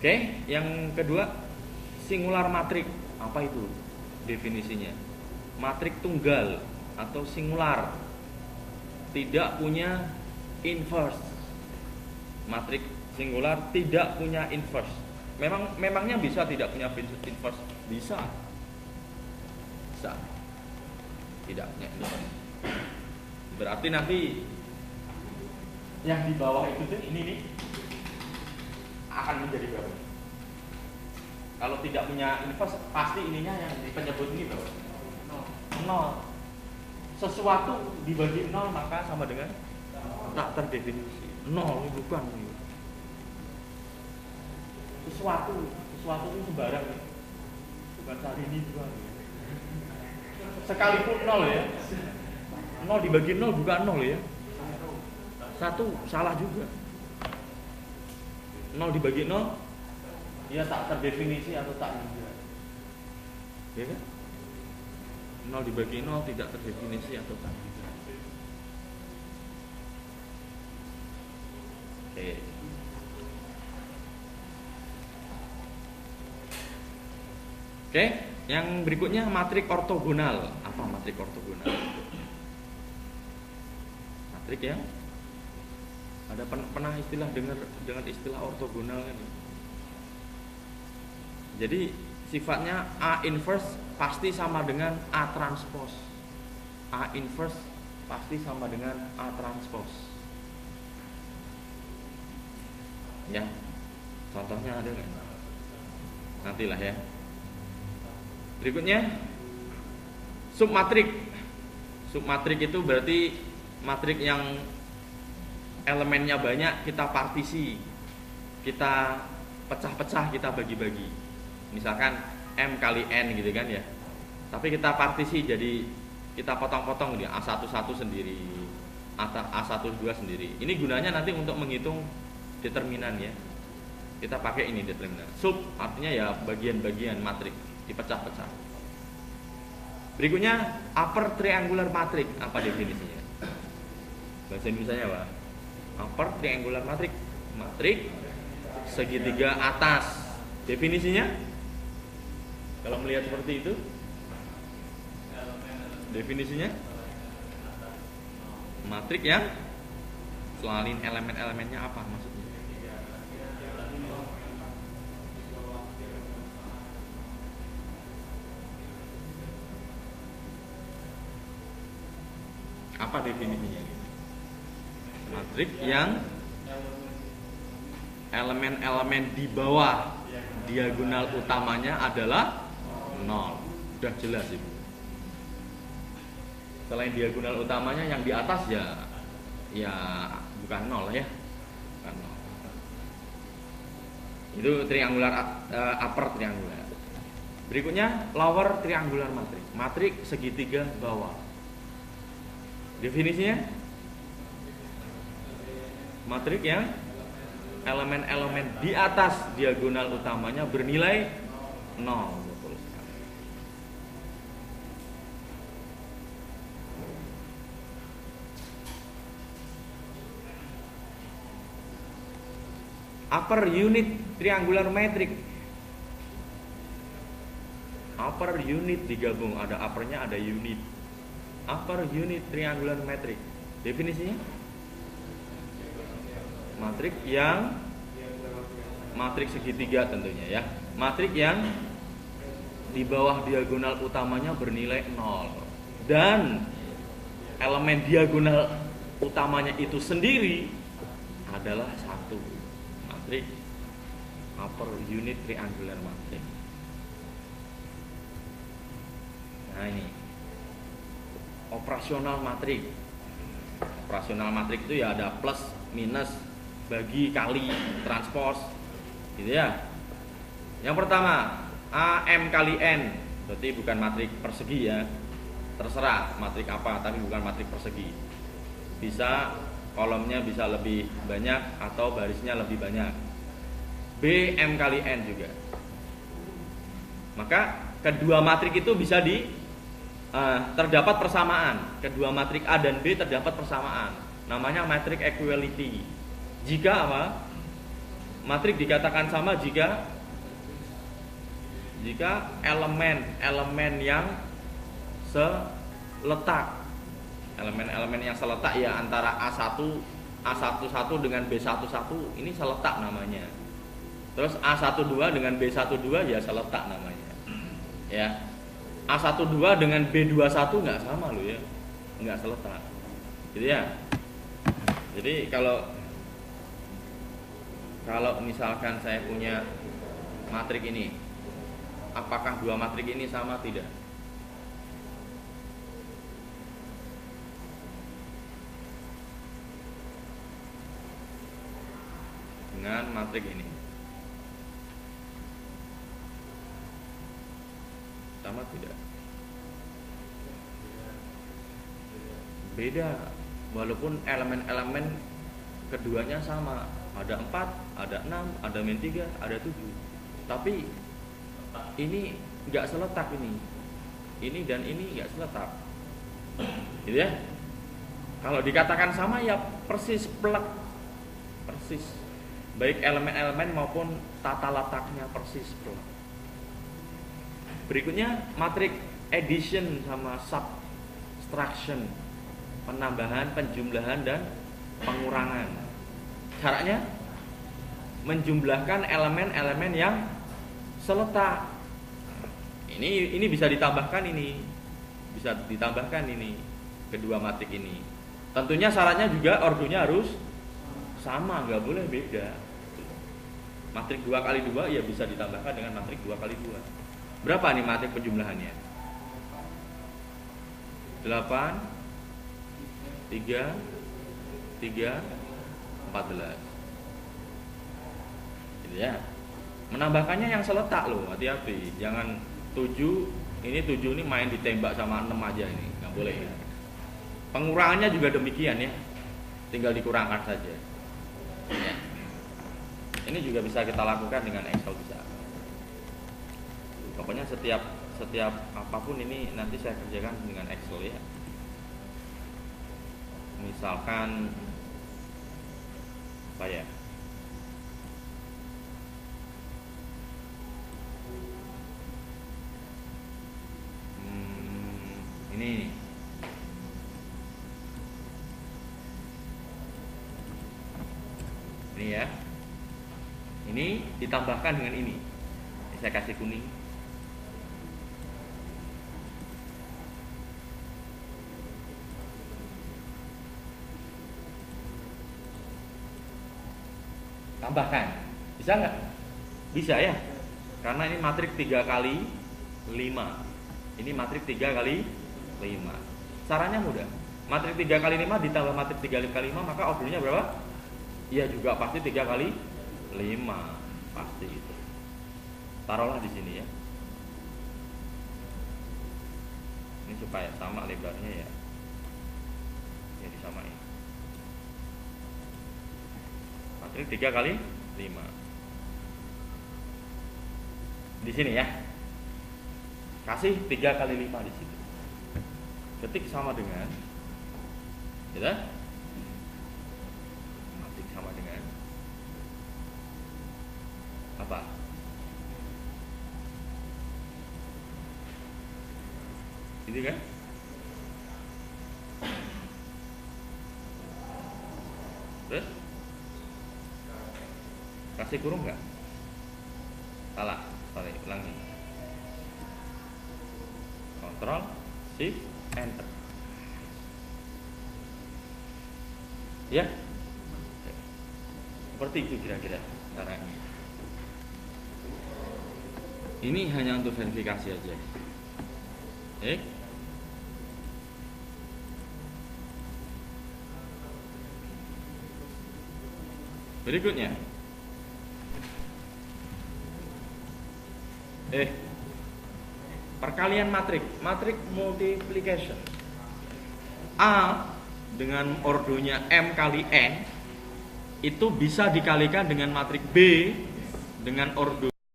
Oke, yang kedua, singular matrik. Apa itu definisinya? Matrik tunggal atau singular, tidak punya inverse. Matrik singular tidak punya inverse. Memangnya bisa tidak punya inverse? Bisa. Tidak punya inverse. Berarti nanti yang di bawah itu tuh ini nih akan menjadi berapa? Kalau tidak punya inverse, pasti ininya yang penyebut ini berapa? 0. Sesuatu dibagi 0 maka sama dengan tak terdefinisi. 0 bukan. Sesuatu itu sembarang. Bukan hari ini juga. Sekalipun 0 ya. 0 dibagi 0 bukan 0 ya. 1 salah juga. 0 dibagi 0 dia tak terdefinisi atau tak juga. Ya kan? 0 dibagi 0 tidak terdefinisi atau tak juga. Oke. Oke, yang berikutnya matrik ortogonal. Apa matrik ortogonal? Matrik yang ada pernah istilah dengan istilah ortogonal kan? Jadi sifatnya A inverse pasti sama dengan A transpose. A inverse pasti sama dengan A transpose. Ya, contohnya ada nggak? Nantilah ya. Berikutnya submatrik. Submatrik itu berarti matrik yang elemennya banyak, kita partisi, kita pecah-pecah, kita bagi-bagi. Misalkan M kali N gitu kan ya. Tapi kita partisi, jadi kita potong-potong gitu, A11 sendiri, A12 sendiri. Ini gunanya nanti untuk menghitung determinan ya. Kita pakai ini determinan. Sub artinya ya bagian-bagian matrik, dipecah-pecah. Berikutnya upper triangular matrix. Apa definisinya? Bahasa Indonesianya apa? Upper triangular matrix. Matrik segitiga atas. Definisinya? Kalau melihat seperti itu, definisinya matrik yang selain elemen-elemennya apa maksudnya? Apa definisinya? Matrik yang elemen-elemen di bawah diagonal utamanya adalah 0. Sudah jelas itu. Selain diagonal utamanya yang di atas ya bukan 0 ya. Bukan 0. Itu triangular upper triangular. Berikutnya lower triangular matrix. Matrik segitiga bawah. Definisinya matrik yang elemen-elemen di atas diagonal utamanya bernilai 0. Upper unit triangular matrix. Upper unit digabung, ada uppernya, ada unit. Upper unit triangular matrix. Definisinya? Matrik yang matrik segitiga tentunya ya. Matrik yang di bawah diagonal utamanya bernilai 0 dan elemen diagonal utamanya itu sendiri adalah 1. Matrik upper unit triangular matrix. Nah ini operasional matrik. Operasional matrik itu ya ada plus, minus, bagi, kali, transpose gitu ya. Yang pertama AM kali N, berarti bukan matrik persegi ya. Terserah matrik apa, tapi bukan matrik persegi. Bisa kolomnya bisa lebih banyak atau barisnya lebih banyak. B M kali N juga. Maka kedua matrik itu bisa terdapat persamaan. Kedua matrik A dan B terdapat persamaan. Namanya matrik equality. Jika apa? Matrik dikatakan sama jika elemen yang seletak. Elemen-elemen yang seletak ya antara A11 dengan B11 ini seletak namanya. Terus A12 dengan B12 ya seletak namanya. Ya. A12 dengan B21 nggak sama loh ya. Nggak seletak. Gitu ya. Jadi kalau misalkan saya punya matrik ini, apakah dua matrik ini sama? Tidak. Dengan matrik ini sama tidak? Beda. Walaupun elemen-elemen keduanya sama, ada 4, ada 6, ada -3, ada 7. Tapi ini nggak seletak ini. Ini dan ini nggak seletak. Gitu ya. Kalau dikatakan sama ya persis plek. Persis. Baik elemen-elemen maupun tata letaknya persis plek. Berikutnya matrik addition sama subtraction, penambahan, penjumlahan dan pengurangan. Caranya menjumlahkan elemen-elemen yang seletak. Ini bisa ditambahkan ini. Bisa ditambahkan ini kedua matrik ini. Tentunya syaratnya juga ordonya harus sama, nggak boleh beda. Matrik 2 kali 2 ya bisa ditambahkan dengan matrik 2 kali 2. Berapa nih matrik penjumlahannya? 8 3 14. Gitu ya. Menambahkannya yang seletak loh, hati-hati. Jangan 7 ini main ditembak sama 6 aja ini, nggak boleh ya. Pengurangannya juga demikian ya. Tinggal dikurangkan saja. Ya. Ini juga bisa kita lakukan dengan Excel bisa. Pokoknya setiap apapun ini nanti saya kerjakan dengan Excel ya. Misalkan apa ya? Ini ya. Ini ditambahkan dengan ini. Saya kasih kuning. Tambahkan. Bisa nggak? Bisa ya. Karena ini matrik 3 kali 5. Ini matrik 3 kali 5. Caranya mudah. Matrik 3 kali 5 ditambah matrik 3 kali 5, maka ordernya berapa? Ya juga pasti 3 kali 5. Pasti itu. Taruhlah di sini ya. Ini supaya sama lebarnya ya. Ya disamain. Matrik 3 kali 5. Di sini ya. Kasih 3 kali 5 di situ. Ketik sama dengan, gitu? Ketik sama dengan apa? Gitu kan? Terus? Kasih kurung nggak? Salah, sorry, ulangi. Ctrl, Shift, Enter. Ya, seperti itu kira-kira caranya. Ini hanya untuk verifikasi aja. Berikutnya, perkalian matrik multiplication. A dengan ordonya M kali N itu bisa dikalikan dengan matrik B dengan ordo